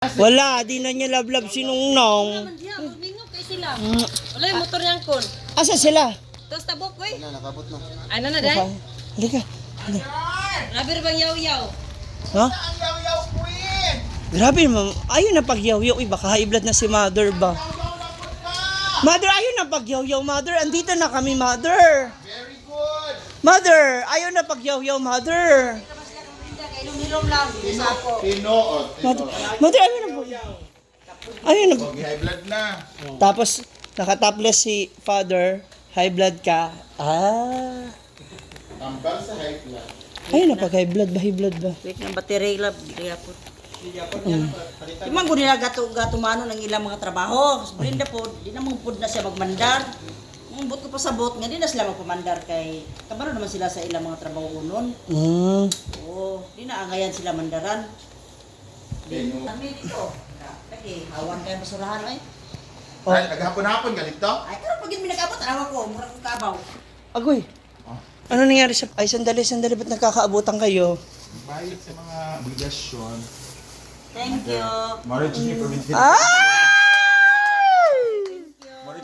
Wala, di na niya love-love si Nungnong. Magbingog kay sila. Wala yung motor niyang kon. Asa sila? Tapos tabok ko eh. Nakabot na. Ay na day. Halika. Labi bang yaw-yaw. Ha? Grabe naman. Ayun na pagyaw-yaw. Baka high blood na si mother ba? Mother, ayun na pagyaw-yaw, mother. Andito na kami, mother. Very good. Mother, ayun na pagyaw-yaw, mother. Ilong-ilong lang. Isa ako. Tinood. Mother, ayun na po. Ayun na po. High blood na. Tapos, nakatopless si father. High blood ka. Ah. Tambal sa high blood. Ayun na pag high blood ba? High blood ba? Wait ng battery lab. Kaya po. Imang ko nila gatumano ng ilang mga trabaho. Brinda po, di na mong na siya magmandar. Bot ko pa sa bot nga, di na sila magpamandar kay kabalo naman sila sa ilang mga trabaho unon. Oo, di na angayan sila mandaran. Kami dito. Lagi, hawan kayo basurahan ay. Oh. Ay, naghapon-hapon ganito? Ay, pero pag yun minag-abot, araw ko, murang kong kabaw. Agoy. Ano nangyari sa... Ay, sandali. Ba't nagkakaabutan kayo? Bayad sa mga obligasyon. Thank you. Marriage ni Provincial. Ay!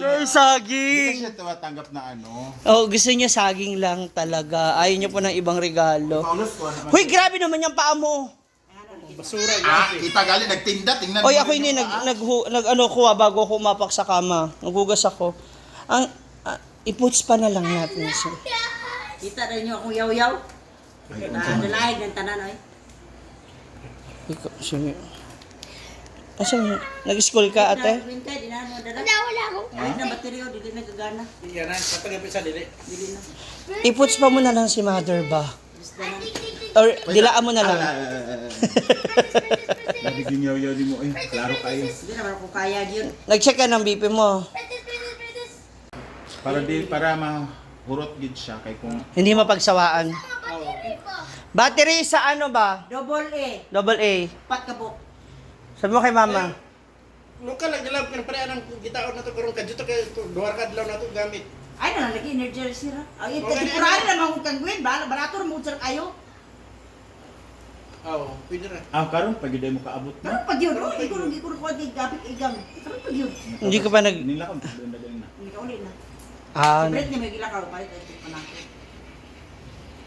Ay, Hindi saging! siya tumatanggap na ano. Oh, gusto niya saging lang talaga. Ayaw niya po ng ibang regalo. Paulos ko naman. Huy, grabe naman yung paa mo. Kita gali, nagtinda. Tingnan Oy, mo ako hindi yung paa. nag kuha bago ako umapak sa kama. Naghugas ako. Ang iputs pa na lang natin siya. Kita rin niyo akong yaw-yaw. Nalahig ng tanan ay. Ikaw, sige. Asan? Nag-school ka, ate? Wala ako. Kahit na bateryo, dili nagagana. Yan na, kapag sa dili. Dili na. Iputs pa mo na lang si mother ba? Or dilaan mo na lang. Nabigyan yaw-yaw di mo. Eh, klaro kayo. Hindi naman ako kaya yun. Nag-check ka ng BP mo. Para mahurot gid siya kay kung Hindi mapagsawaan. Battery sa ano ba? Double A. Double A. Pat kabuk. Sabi mo kay mama. Nung ka lang gilab kan pare anang gitaon na to karon kadto kay duwar ka adlaw na to gamit. Ay na lagi energy sira. Ay Okay, temporary na mga kang gawin ba? Barato mo sir kayo. Oo, pwede ra. karon pag mo kaabot Pero pag yun, hindi ko ko gapit igam. Pero pag yun. Hindi ka pa nag... nila ko dagdag na. Hindi ka uli na. Ah, Siyempre niya may gilakaw pa ito panakit.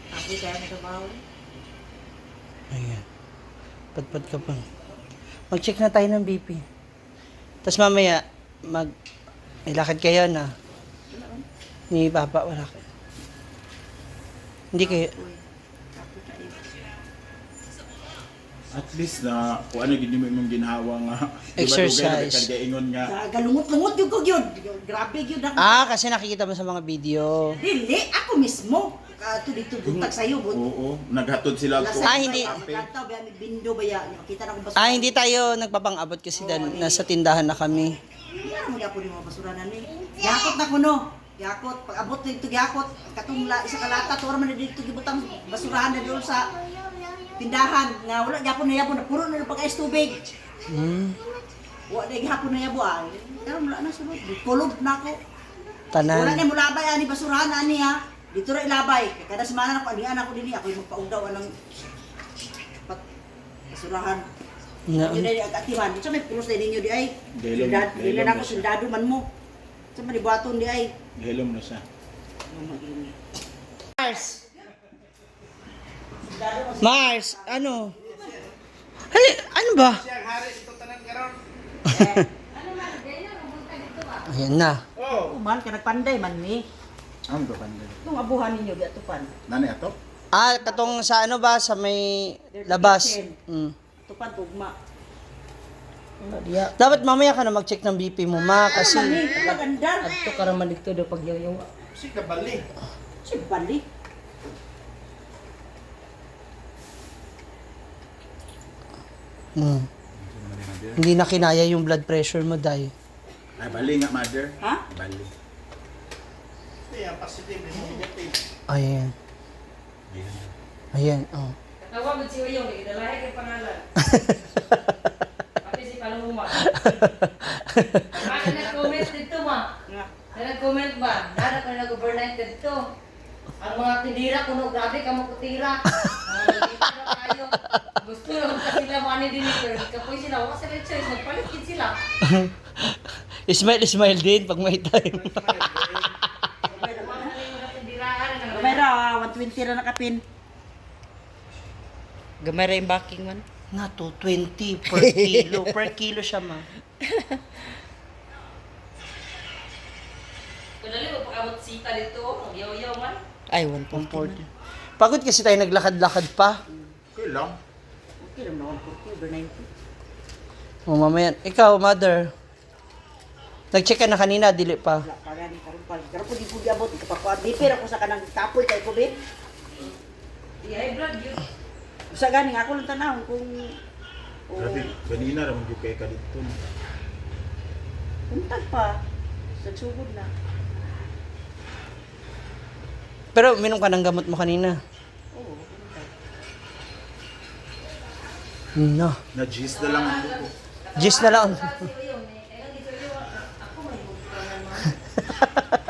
Tapos kaya may trabaho. ayan. Padpad ka pa. Mag-check na tayo ng BP. Tapos mamaya, may lakad kayo na. Ni Papa, wala ka. Hindi kayo... At least na kung ano gid mo imong ginhawa nga Exercise. Ingon nga Galungot-lungot yung yun. Grabe yun ako. Ah, kasi nakikita mo sa mga video. Dili, ako mismo. Dito buntag sa'yo. oo, naghatod sila ko. Ah, hindi. Kantaw, biya may bindo ba ya? Kita na kung basura. Ah, hindi tayo nagpapang-abot kasi dahil nasa tindahan na kami. Hindi mo yapon yung mga basuranan ni. Yakot na kuno. Yakot. Pag abot dito yakot. Katong isa kalata. Tora man na dito gibutang basurahan na doon sa tindahan. Nga wala yapon na puro na pag-ais tubig. Wala na gihapon na yabo ah. Pero wala na sunod. Kulog na ako. Wala Tanan. na mulabay ani basurahan ani ha. Dito ra ilabay. Kada semana ako anian ako dinhi ako yung magpaugdaw anang basurahan. Na, Yun ay agatiman. Dito may pulos na ninyo di ay. Dahilom Dili na ako na siya. sundado man mo. Sa manibuhaton di ay. Helom na siya. Mars! Mars, ano? Ano ba? Siya ang hari ito tanan karon. Ayan na. Oh, Kuman ka nagpanday man mi. Ang gapanda. Itong abuhan ninyo di atupan. Nani ato? Ah, katong sa ano ba? Sa may labas. Tupan tugma. Dapat mamaya ka na mag-check ng BP mo, ma. Kasi... Maganda. Adto ka raman dito daw pag yaw-yaw. si kabali. Si bali. Hindi na kinaya yung blood pressure mo, Day. Ay bali nga mother. Ha? Bali. Siya positive and negative. Ayan. Ayan, oh. Katawa mo si Uyong, idalahe kay pangalan. Pati si Paluma. Ano nag-comment dito, ma? Nag-comment ba? Nada ka nag-overnight dito. Ang mga tindira, kuno grabe ka mo kutira. Dito na tayo. Gusto lang kasi sila mo ani din ito. Kapoy sila, wala sila choice. Nagpalit kid sila. Smile din pag may time. Gamay ra, 120 ra nakapin. Gamay ra yung backing man. Nga to, 20 per kilo. Per kilo siya, ma. Kunali mo pagkabot sita dito, ang yaw-yaw man. Ay, 140. Pagod kasi tayo naglakad-lakad pa. Okay lang. Okay lang na 140 over 90. O, mamaya. Ikaw, mother. Nag-check ka na kanina, dili pa. Wala pa gani karon pa. Karon pud di abot ikapakuan. Di pero ko sa kanang tapoy kay ko be. Di high blood yun. Usa gani nga ako lang tanaw kung Grabe, kanina ramon yung kay ka dito. untag pa. Sa sugod na. Pero minom ka ng gamot mo kanina. Oo, untag. No. Na-gis na lang ang buko. Gis na lang.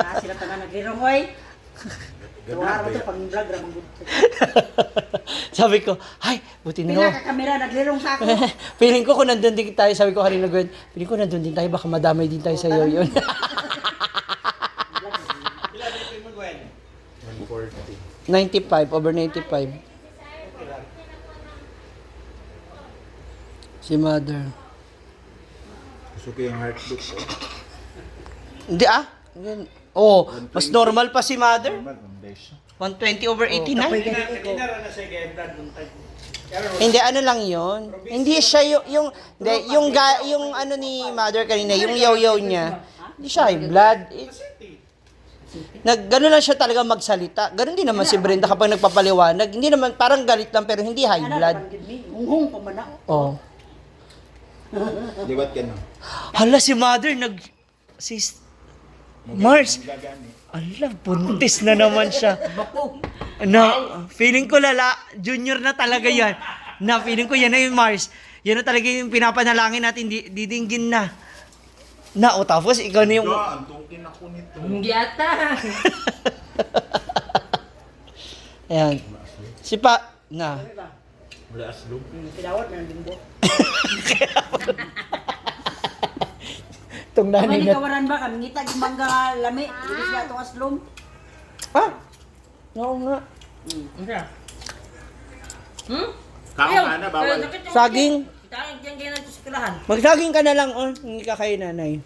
Ah, sila tanan naglirong oy. Gabi Tuwa ra ba to yan? pang vlog ra mong Sabi ko, ay, buti na Pila ako. ka kamera naglirong sa ako. Feeling ko kung nandun din tayo, sabi ko kanina, Gwen, feeling ko nandun din tayo, baka madamay din tayo sa iyo yun. 140. 95, over 95. Si mother. Gusto ko yung heartbeat ko. Hindi ah. Yan. Oh, mas normal pa si mother. Normal, foundation. 120 over 89. Kanina ra na siya kay Brad nung time. Hindi, ano lang yon. Hindi siya hindi, yung ano ni mother kanina, yung yaw-yaw niya. Hindi siya high blood. Gano'n lang siya talaga magsalita. Gano'n din naman si Brenda kapag nagpapaliwanag. Hindi naman, parang galit lang pero hindi high blood. Hunghong pa man na. Oh. Liwat ka na. Hala, si mother si Mars. Gagani. Ala, buntis na naman siya. Na, feeling ko junior na talaga yan. Na, feeling ko yan na yung Mars. Yan na talaga yung pinapanalangin natin, didinggin na. Na, o tapos ikaw na yung... Antukin ako nito. Hindi ata. Ayan. Si Pa, na. Wala aslog. Pinawat na ng linggo. Itong nanay Mani na... kawaran ba kami ngita gimangga lami. Ilis na itong aslom. Ah? Oo nga. Kaon ka na, bawal. Saging. Kita ang diyan ganyan sa eskwelahan. Magsaging ka na lang, oh. Hindi ka kay nanay.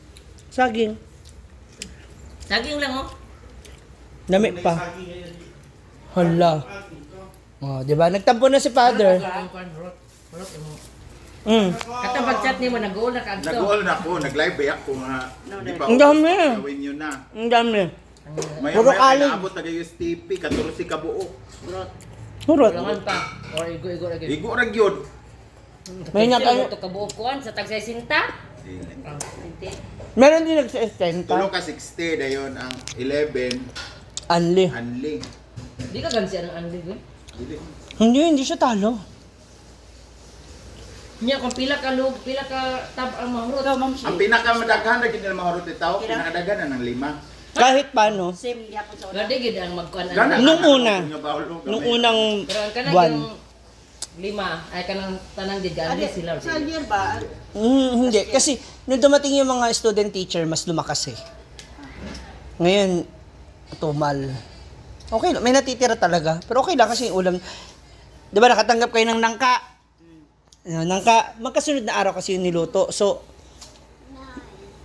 Saging. Saging lang oh. Dami pa. Hala. Oh, di ba? Nagtampo na si father. Katong pag-chat nimo nag-uol na kaagto. Nag-all na ako, nag-live ba ako nga. Di pa Ang dami. Gawin nyo na. Ang dami. Maya Puro maya alin. kinaabot na kayo STP, katuro si kabuo. Hurot. Ulangan pa. Or igo-igo lagi. Igo rag yun. May Kasi naka- mo to kabuok kuan sa tagsay sinta. Meron din nagsa-estenta. Tulo ka 60, dayon ang 11, Anli. handling. Di ka gansi ang anlig eh. Hindi siya talo. Nya kung pila ka lug, pila ka tab ang mahurot. Ikaw, ma'am, Ang pinakamadaghan na ginil mga rute tao, pinakadaghan na ng 5. Kahit paano. same yapon sa una. Gade gid ang magkuan Gana. ang. Nung una. Nung Nung unang Pero ang kanang buwan. yung 5 ay kanang tanang di gani sila. Sa year ba? Hindi. Kasi nung dumating yung mga student teacher, mas lumakas eh. Ngayon, tumal. Okay lang. May natitira talaga. Pero okay lang kasi yung ulam. Di ba nakatanggap kayo ng nangka? Nangka, magkasunod na araw kasi yung niluto. So,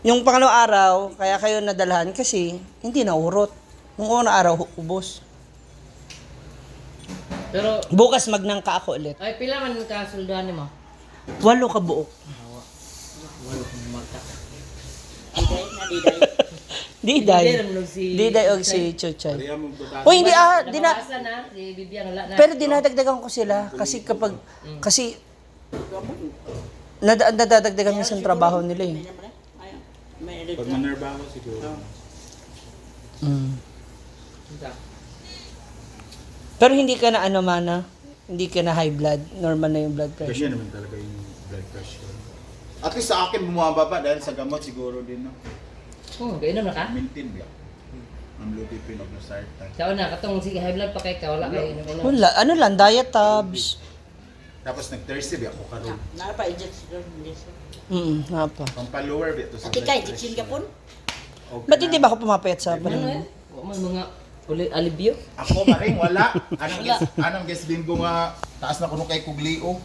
yung pangalawang araw, kaya kayo nadalhan kasi hindi naurot. Nung unang araw, ubos. Pero Bukas magnangka ako ulit. ay pila man ka suldahan nimo? 8 ka buok. Diday. Diday og si Chuchay. Kaya mo butas. O hindi Nabasa na si Bibian wala na. pero dinadagdagan ko sila kasi kasi nadadagdagan minsan trabaho nila eh. May edit Pag na. manerba ako siguro. Pero hindi ka na mana, hindi ka na high blood, normal na yung blood pressure. Ganyan naman talaga yung blood pressure. At least sa akin bumababa dahil sa gamot siguro din. No? Gainom na ka? Maintain ba? Ang lutipin of the sartan. Sa una katong sige high blood pa kay ka wala kay inom. Wala, ano lang, diet tabs. Tapos nag-Thursday ba ako karon. Na pa injection. Nga pa. Pang pa-lower ba ito sa Ati kay injection ka pon? Ba't hindi ba ako pumapayat sa panahon? May mga alibyo. Ako maring wala. Anong guess bimbo nga taas na kuno kay kuglio.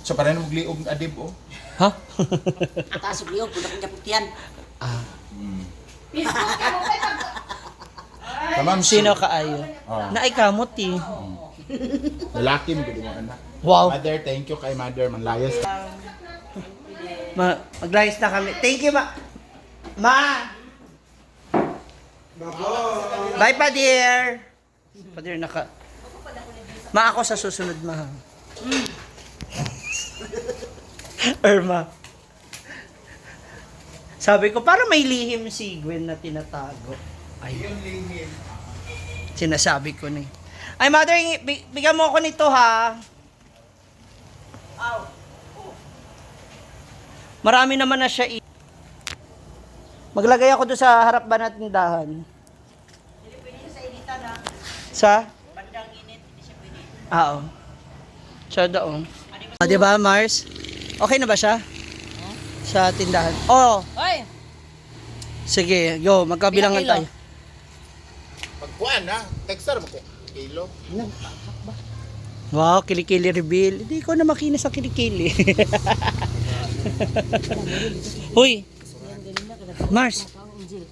So para mo gliog adib oh. Ha? Taas ug liog kun akong kaputian. Tamam Sino kaayo? Oh. Naikamot eh. Lalaki mo gud mo anak. Wow. Mother, thank you kay Mother Manlayas. Maglayas na kami. Thank you, Ma. Ma! Bye pa, dear. Pa, dear, Ma, ako sa susunod, Ma. Irma. Sabi ko, para may lihim si Gwen na tinatago. Ay, sinasabi ko na eh. Ay, mother, bigyan mo ako nito, ha? Marami naman na siya Maglagay ako doon sa harap ba natin tindahan? Dili pwede siya sa initan na. Sa? Bandang init, hindi siya pwede. Oo. Siya doon. Di ba, Mars? Okay na ba siya? Sa tindahan? Oo. Hoy! Sige, yo, magkabilangan Ilang tayo. Pagkuan ha, texter mo ko. Kilo. Wow, kilikili reveal. Hindi ko na makinis sa kilikili. Huy. Mars,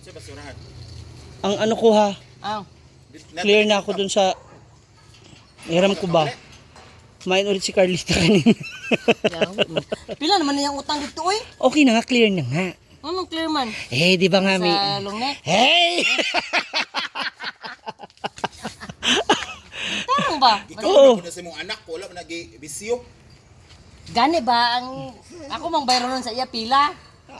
Sa basurahan. ang ano ko ha, Ang. clear na ako dun sa hiram ko ba? Kumain ulit si Carlita kanina. Pila naman na yung utang dito, oy. Okay na nga, clear na nga. Anong clear man? Eh, di ba nga may... Sa long neck? Hey! Tarong ba? Ikaw Oo. na sa mong anak ko, wala mo nag-bisyo. Gani ba ang... Ako mang bayro nun sa iya pila.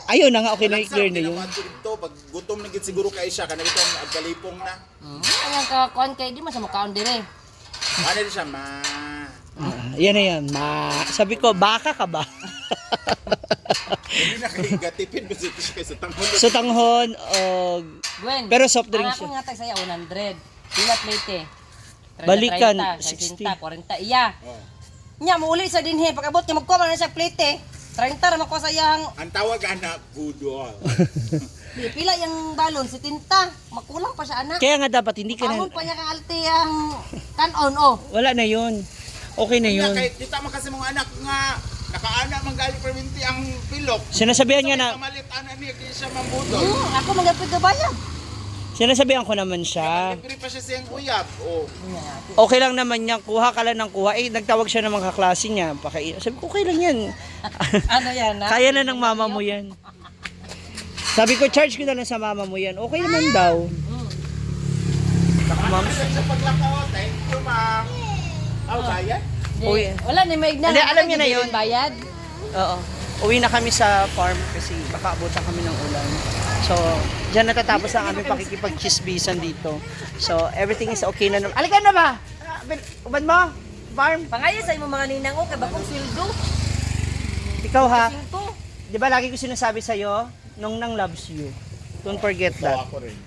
Ayun na nga, okay na, clear na yun. Pag gutom na gid siguro kay siya, kanang ito ang agkalipong na. Ayang kakuan kay di man sa makaon dire. Ano din siya, Yan na yan, sabi ko, baka ka ba? Hindi na kay gatipin ba siya kay sa tanghon. So, tanghon, Gwen. Pero soft drinks Ang ako siya. nga tag saya 100. Pila plate. Balikan, 60, 40 iya. Oh. Nya mo uli sa dinhi pag-abot ni magkuha man na sa plate. 30 ra mako sayang. Ang tawag anak, budol. Pila yung balon si tinta. Makulang pa siya anak. Kaya nga dapat, hindi ka na, Amon pa niya kang alti ang kanon oh. wala na yun. Okay na yun. Kaya kita man kasi mong anak nga, nakaana man gali perminti ang pilok. Sinasabihan niya na, Kamalit ana niya kaya siya mambudol. Ako magapit gabayan. sinasabihan ko naman siya. Libre pa siya siyang uyab. Oh. Okay lang naman niya, kuha ka lang ng kuha. Eh, nagtawag siya ng mga kaklase niya. Sabi ko, okay lang yan. Ano yan ha? Kaya na ng mama mo yan. Sabi ko, charge ko na lang sa mama mo yan. Okay naman daw. Ma'am, sa paglakaw, thank you ma'am. Aw, bayad? Uy. Wala ni may Hindi, alam niya na yun. Bayad. Oo. Uwi na kami sa farm kasi baka abutan kami ng ulan. So, dyan natatapos ang aming pakikipag-chisbisan dito. So, everything is okay na naman. Alika na ba? Ubad mo? Farm? Pangaya sa imong mga ninang o kay bakong sweldo. Ikaw ha? 5. Di ba lagi ko sinasabi sa'yo, nung nang loves you. Don't forget that. Ako rin.